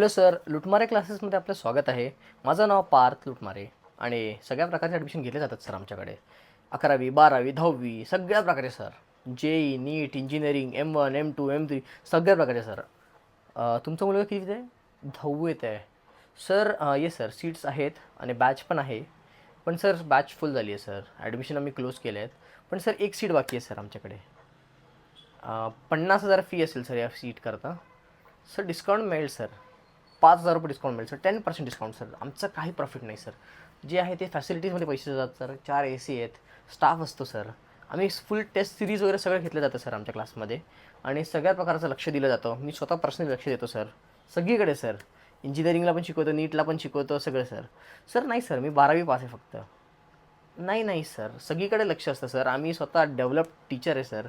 Hello sir, लुटमारे क्लासेसमध्ये आपलं स्वागत आहे. माझं नाव पार्थ लुटमारे आणि सगळ्या प्रकारचे ॲडमिशन घेतले जातात सर आमच्याकडे. 11वी, 12वी, 10वी सगळ्या प्रकारे सर. JEE, नीट, इंजिनिअरिंग, M1, M2, M3 सगळ्या प्रकारे सर. तुमचा मुलगा कितवीत आहे? 10वीत आहे. सर येस सर, सीट्स आहेत आणि बॅच पण आहे. पण सर बॅच फुल झाली आहे सर. ॲडमिशन आम्ही क्लोज केले आहेत. पण सर एक सीट बाकी आहे सर आमच्याकडे. 50,000 फी असेल सर या सीटकरता. सर डिस्काउंट मिळेल सर. 5,000 रुपये डिस्काउंट मिळेल सर. 10% discount sir. आमचं काही प्रॉफिट नाही सर. जे आहे ते फॅसिलिटीजमध्ये पैसे जातात सर. 4 AC आहेत, स्टाफ असतो सर. आम्ही फुल टेस्ट सिरीज वगैरे सगळं घेतलं जातं सर आमच्या क्लासमध्ये आणि सगळ्या प्रकारचं लक्ष दिलं जातं. मी स्वतः पर्सनली लक्ष देतो सर सगळीकडे सर. इंजिनिअरिंगला पण शिकवतो, नीटला पण शिकवतो, सगळं सर. सर नाही सर, मी 12वी पास आहे फक्त. नाही नाही सर, सगळीकडे लक्ष असतं सर. आम्ही स्वतः डेव्हलप्ड टीचर आहे सर.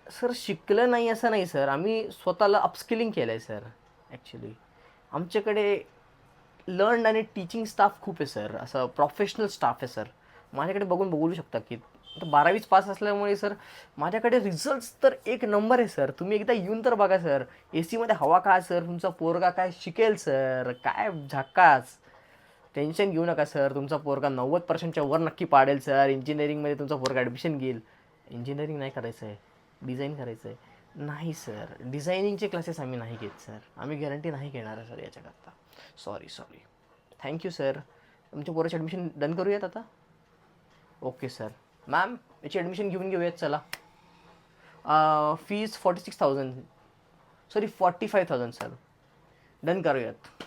सर शिकलं नाही असं नाही सर, आम्ही स्वतःला अपस्किलिंग केलं आहे सर. ॲक्च्युली आमच्याकडे लर्न आणि टीचिंग स्टाफ खूप आहे सर. असं प्रोफेशनल स्टाफ आहे सर. माझ्याकडे बघून बोलू शकता की आता 12वीच पास असल्यामुळे सर माझ्याकडे रिझल्ट्स तर एक नंबर आहे सर. तुम्ही एकदा येऊन तर बघा सर. AC मध्ये हवा काय सर, तुमचा पोरगा काय शिकेल सर, काय झकास. टेन्शन घेऊ नका सर, तुमचा पोरगा 90%च्या वर नक्की पाडेल सर. इंजिनिअरिंगमध्ये तुमचा पोरगा ॲडमिशन घेईल. इंजिनिअरिंग नाही करायचं आहे, डिझाईन करायचं आहे. नाही सर, डिझायनिंगचे क्लासेस आम्ही नाही घेत सर. आम्ही गॅरंटी नाही घेणार आहे सर याच्याकरता. सॉरी. Thank you sir. तुमच्या पोराची ॲडमिशन डन करूयात आता. Okay sir. मॅम याची ॲडमिशन घेऊन घेऊयात चला. Fees 46,000, sorry 45,000 sir. डन करूयात.